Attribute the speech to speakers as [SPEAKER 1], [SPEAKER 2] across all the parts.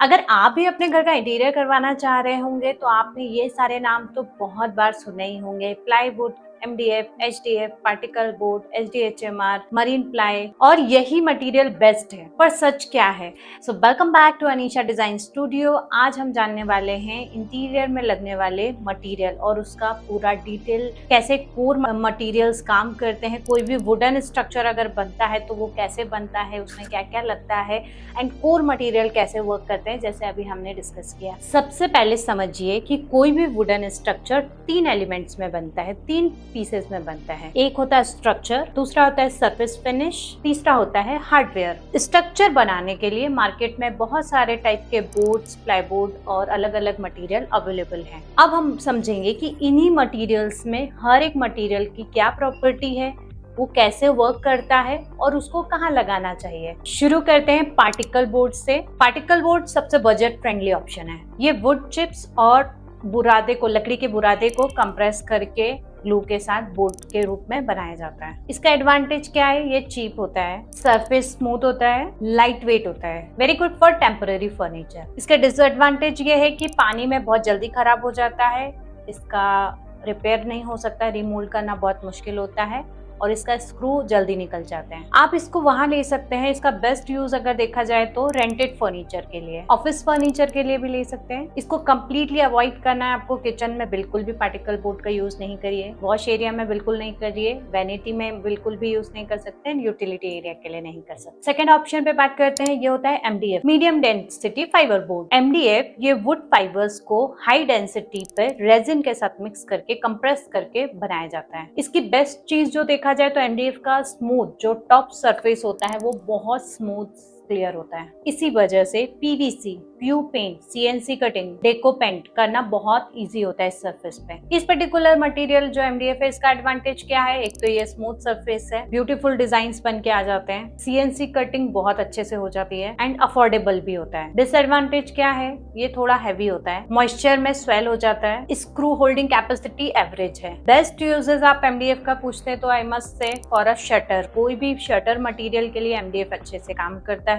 [SPEAKER 1] अगर आप भी अपने घर का इंटीरियर करवाना चाह रहे होंगे तो आपने ये सारे नाम तो बहुत बार सुने ही होंगे। Plywood, MDF, HDF, particle board, HDHMR, marine ply, और यही मटेरियल बेस्ट है। पर सच क्या है? So welcome back to Anisha Design Studio. आज हम जानने वाले हैं इंटीरियर में लगने वाले मटेरियल और उसका पूरा डिटेल, कैसे कोर मटेरियल्स काम करते हैं, कोई भी वुडन स्ट्रक्चर अगर बनता है तो वो कैसे बनता है, उसमें क्या क्या लगता है, एंड कोर मटेरियल कैसे वर्क करते हैं, जैसे अभी हमने डिस्कस किया। सबसे पहले समझिए कि कोई भी वुडन स्ट्रक्चर 3 एलिमेंट्स में बनता है, 3 पीसेस में बनता है। एक होता है स्ट्रक्चर, दूसरा होता है सरफेस फिनिश, तीसरा होता है हार्डवेयर। स्ट्रक्चर बनाने के लिए मार्केट में बहुत सारे टाइप के बोर्ड्स, प्लाईवुड और अलग अलग मटेरियल अवेलेबल हैं। अब हम समझेंगे कि इन्हीं मटेरियल्स में हर एक मटेरियल की क्या प्रॉपर्टी है, वो कैसे वर्क करता है और उसको कहाँ लगाना चाहिए। शुरू करते हैं पार्टिकल बोर्ड से। पार्टिकल बोर्ड सबसे बजट फ्रेंडली ऑप्शन है। ये वुड चिप्स और बुरादे को, लकड़ी के बुरादे को कंप्रेस करके ग्लू के साथ बोर्ड के रूप में बनाया जाता है। इसका एडवांटेज क्या है? ये चीप होता है, सरफेस स्मूथ होता है, लाइट वेट होता है, very good for temporary furniture. इसका डिसएडवांटेज ये है कि पानी में बहुत जल्दी खराब हो जाता है, इसका रिपेयर नहीं हो सकता, रिमूव करना बहुत मुश्किल होता है और इसका स्क्रू जल्दी निकल जाते हैं। आप इसको वहां ले सकते हैं। इसका बेस्ट यूज अगर देखा जाए तो रेंटेड फर्नीचर के लिए, ऑफिस फर्नीचर के लिए भी ले सकते हैं। इसको कम्प्लीटली अवॉइड करना है आपको। किचन में बिल्कुल भी पार्टिकल बोर्ड का यूज नहीं करिए, वॉश एरिया में बिल्कुल नहीं करिए, वैनिटी में बिल्कुल भी यूज नहीं कर सकते, यूटिलिटी एरिया के लिए नहीं कर सकते। सेकेंड ऑप्शन पे बात करते हैं, ये होता है MDF, medium density fibre board. MDF ये वुड फाइबर्स को हाई डेंसिटी पे रेजिन के साथ मिक्स करके कंप्रेस करके बनाया जाता है। इसकी बेस्ट चीज जो देखा जाए तो एमडीएफ का स्मूथ जो टॉप सरफेस होता है वो बहुत स्मूथ क्लियर होता है। इसी वजह से PVC, PU paint, CNC cutting, deco paint करना बहुत इजी होता है इस सरफेस पे। इस पर्टिकुलर मटेरियल जो एमडीएफ है, इसका एडवांटेज क्या है? एक तो ये स्मूथ सरफेस है, ब्यूटीफुल डिजाइन्स बन के आ जाते हैं, सीएनसी कटिंग बहुत अच्छे से हो जाती है एंड अफोर्डेबल भी होता है। डिसएडवांटेज क्या है? ये थोड़ा हैवी होता है, मॉइस्चर में स्वेल हो जाता है, स्क्रू होल्डिंग कैपेसिटी एवरेज है। बेस्ट यूजेस आप एमडीएफ का पूछते हैं तो I must say for a shutter, कोई भी शटर मटेरियल के लिए एमडीएफ अच्छे से काम करता है।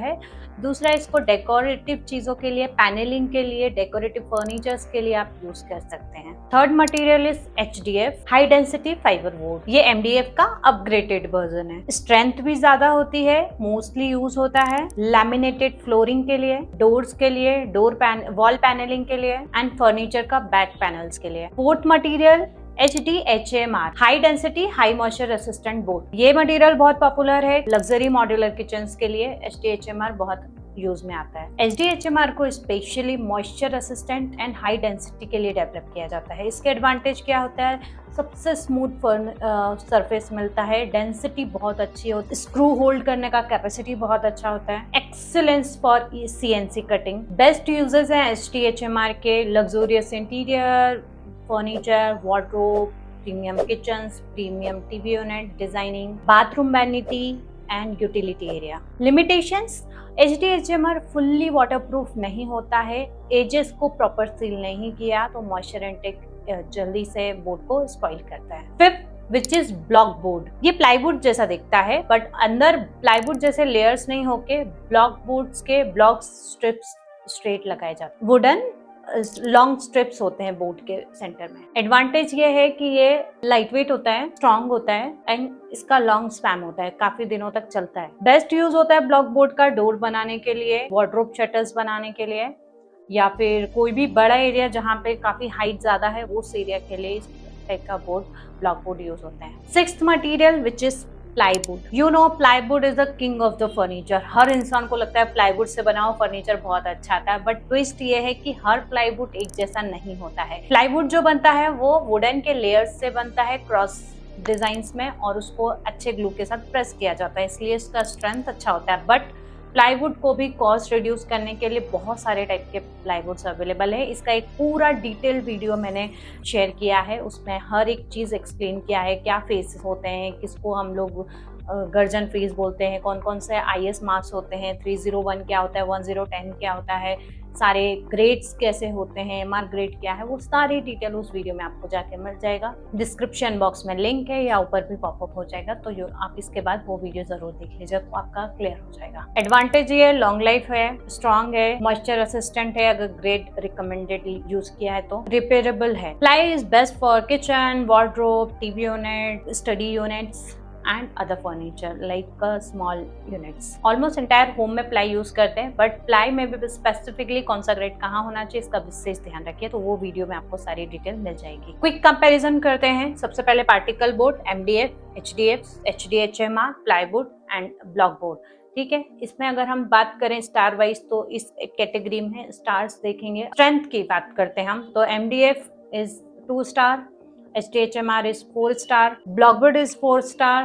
[SPEAKER 1] दूसरा, इसको डेकोरेटिव चीजों के लिए, पैनलिंग के लिए, डेकोरेटिव फर्नीचर्स के लिए आप यूज कर सकते हैं। Third material is HDF, high density fibre board. ये एमडीएफ का अपग्रेडेड वर्जन है। स्ट्रेंथ भी ज्यादा होती है, मोस्टली यूज होता है लैमिनेटेड फ्लोरिंग के लिए, डोर्स के लिए, वॉल पैनलिंग के लिए एंड फर्नीचर का बैक पैनल्स के लिए। Fourth material HDHMR, high density high moisture resistant board. ये मटेरियल बहुत पॉपुलर है लग्जरी मॉड्यूलर किचन्स के लिए। HDHMR बहुत यूज में आता है। HDHMR को specially moisture resistant and high density के लिए डेवलप किया जाता है। इसके एडवांटेज क्या होता है? सबसे स्मूथ सरफेस मिलता है, डेंसिटी बहुत अच्छी होती है, स्क्रू होल्ड करने का कैपेसिटी बहुत अच्छा होता है, excellence for CNC cutting. Best uses हैं HDHMR के luxurious interior, furniture, wardrobe, premium kitchens, premium TV unit, designing, bathroom vanity and utility area. Limitations, HDHMR fully waterproof नहीं होता है, एजेस को प्रॉपर सील नहीं किया तो मॉइस्चर इनटेक जल्दी से बोर्ड को स्पॉइल करता है। Fifth which is block board. ये प्लाईवुड जैसा दिखता है बट अंदर प्लाईवुड जैसे लेयर्स नहीं होके ब्लॉक बोर्ड्स के ब्लॉक स्ट्रिप्स स्ट्रेट लगाए जाते हैं। वुडन लॉन्ग स्ट्रिप्स होते हैं बोर्ड के सेंटर में। एडवांटेज ये है कि ये लाइट वेट होता है, स्ट्रॉन्ग होता है एंड इसका लॉन्ग स्पैन होता है, काफी दिनों तक चलता है। बेस्ट यूज होता है ब्लॉक बोर्ड का डोर बनाने के लिए, वार्डरोब शटर्स बनाने के लिए, या फिर कोई भी बड़ा एरिया जहाँ पे काफी हाइट ज्यादा है उस एरिया के लिए इस टाइप का बोर्ड, ब्लॉक बोर्ड यूज होते हैं। Sixth material which is plywood. You know plywood is the king of the furniture. हर इंसान को लगता है प्लाईवुड से बना हुआ फर्नीचर बहुत अच्छा आता है, बट ट्विस्ट ये है कि हर प्लाईवुड एक जैसा नहीं होता है। प्लाईवुड जो बनता है वो वुडन के लेयर्स से बनता है क्रॉस डिजाइन्स में और उसको अच्छे ग्लू के साथ प्रेस किया जाता है, इसलिए इसका स्ट्रेंथ अच्छा होता है। बट प्लाईवुड को भी कॉस्ट रिड्यूस करने के लिए बहुत सारे टाइप के प्लाईवुड्स अवेलेबल है। इसका एक पूरा डिटेल वीडियो मैंने शेयर किया है, उसमें हर एक चीज़ एक्सप्लेन किया है, क्या फेसेस होते हैं, किसको हम लोग गर्जन फ्रीज बोलते हैं, कौन कौन से IS मार्क्स होते हैं, 301 क्या होता है, 1010 क्या होता है, सारे ग्रेड्स कैसे होते हैं, मार्क ग्रेड क्या है, वो सारी डिटेल उस वीडियो में आपको जाके मिल जाएगा। डिस्क्रिप्शन बॉक्स में लिंक है या ऊपर भी पॉपअप हो जाएगा, तो आप इसके बाद वो वीडियो जरूर देख लीजिए, तो आपका क्लियर हो जाएगा। एडवांटेज ये लॉन्ग लाइफ है, स्ट्रॉन्ग है, मॉइस्चर असिस्टेंट है, अगर ग्रेड रिकमेंडेड यूज किया है तो रिपेयरेबल है। Ply is best for kitchen, wardrobe, TV unit, study units and other furniture like small units. Almost entire home में प्लाई यूज करते हैं, बट प्लाई में भी स्पेसिफिकली कौन सा ग्रेड कहाँ होना चाहिए इसका विशेष ध्यान रखिए, तो वो वीडियो में आपको सारी डिटेल मिल जाएगी। क्विक कंपैरिजन करते हैं। सबसे पहले particle board, MDF, HDF, HDHMR, plywood and block board. ठीक है, इसमें अगर हम बात करें स्टार वाइज तो इस कैटेगरी में स्टार्स देखेंगे। स्ट्रेंथ की बात करते हैं हम, तो MDF is 2 star, HDHMR is 4 star, Blockwood is 4 star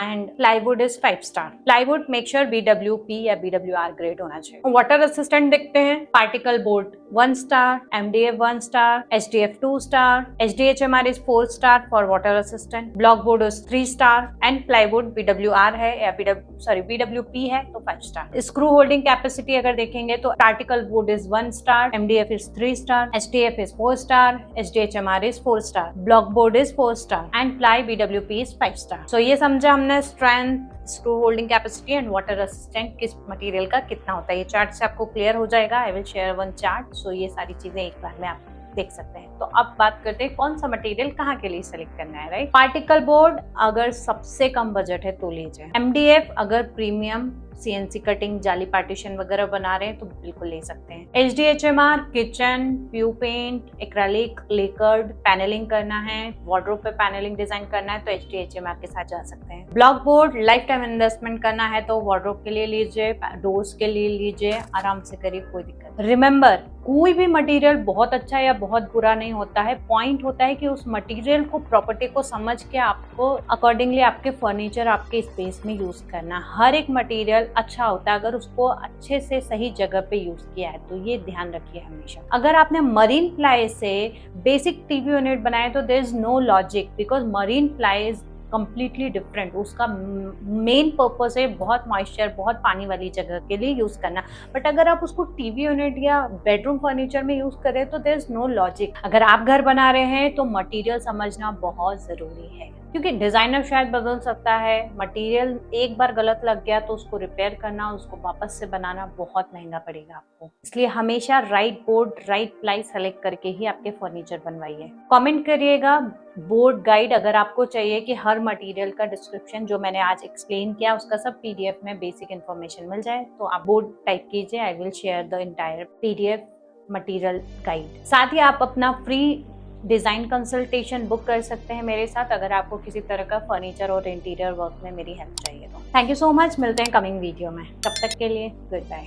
[SPEAKER 1] and plywood is 5 star. Plywood make sure BWP या BWR ग्रेड होना चाहिए। वाटर असिस्टेंट देखते हैं। Particle board 1 star, MDF 1 star, HDF 2 star, HDHMR is 4 star for water assistant, Blockwood is 3 star and plywood BWR है या BWP है तो 5 star. Screw holding capacity अगर देखेंगे तो particle board is 1 star, MDF is 3 star, HDF is 4 star, HDHMR is 4 star, Blockwood is 4 star and ply BWP is 5 star. So ये समझा हमने strength, screw holding capacity and water assistant किस material का कितना होता है। ये चार्ट से आपको क्लियर हो जाएगा। I will share one chart, so ये सारी चीजें एक बार में आप देख सकते हैं। तो अब बात करते हैं कौन सा मटेरियल कहाँ के लिए सेलेक्ट करना है, राइट। पार्टिकल बोर्ड अगर सबसे कम बजट है तो लीजिए। MDF अगर प्रीमियम CNC कटिंग, जाली पार्टीशन वगैरह बना रहे हैं तो बिल्कुल ले सकते हैं। HDHMR kitchen, PU paint, acrylic, lacquered, panelling करना है, वार्डरोब पे पैनलिंग डिजाइन करना है तो HDHMR के साथ जा सकते हैं। Block board life time investment करना है तो वार्डरोब के लिए लीजिए, डोर्स के लिए लीजिए, आराम से करिए, कोई दिक्कत। रिमेंबर, कोई भी मटेरियल बहुत अच्छा या बहुत बुरा नहीं होता है। पॉइंट होता है कि उस मटेरियल को, प्रॉपर्टी को समझ के आपको अकॉर्डिंगली आपके फर्नीचर, आपके स्पेस में यूज करना। हर एक मटेरियल अच्छा होता है अगर उसको अच्छे से सही जगह पे यूज किया है, तो ये ध्यान रखिए हमेशा। अगर आपने मरीन प्लाई से बेसिक टीवी यूनिट बनाए तो there is no logic, because marine ply is completely different. उसका मेन पर्पस है बहुत मॉइस्चर, बहुत पानी वाली जगह के लिए यूज करना, बट अगर आप उसको टीवी यूनिट या बेडरूम फर्नीचर में यूज करें तो देयर इज नो लॉजिक। अगर आप घर बना रहे हैं तो मटेरियल समझना बहुत जरूरी है, क्योंकि डिजाइनर शायद बदल सकता है। मटेरियल एक बार गलत लग गया तो उसको रिपेयर करना, उसको वापस से बनाना बहुत महंगा पड़ेगा आपको। इसलिए हमेशा right board, right ply select करके ही आपके फर्नीचर बनवाइए। कमेंट करिएगा बोर्ड गाइड अगर आपको चाहिए कि हर मटेरियल का डिस्क्रिप्शन जो मैंने आज एक्सप्लेन किया उसका सब PDF में बेसिक इन्फॉर्मेशन मिल जाए तो आप बोर्ड टाइप कीजिए। आई will share the entire PDF material guide. साथ ही आप अपना फ्री डिजाइन कंसल्टेशन बुक कर सकते हैं मेरे साथ अगर आपको किसी तरह का फर्नीचर और इंटीरियर वर्क में मेरी हेल्प चाहिए तो। थैंक यू सो मच, मिलते हैं कमिंग वीडियो में, तब तक के लिए गुड बाय।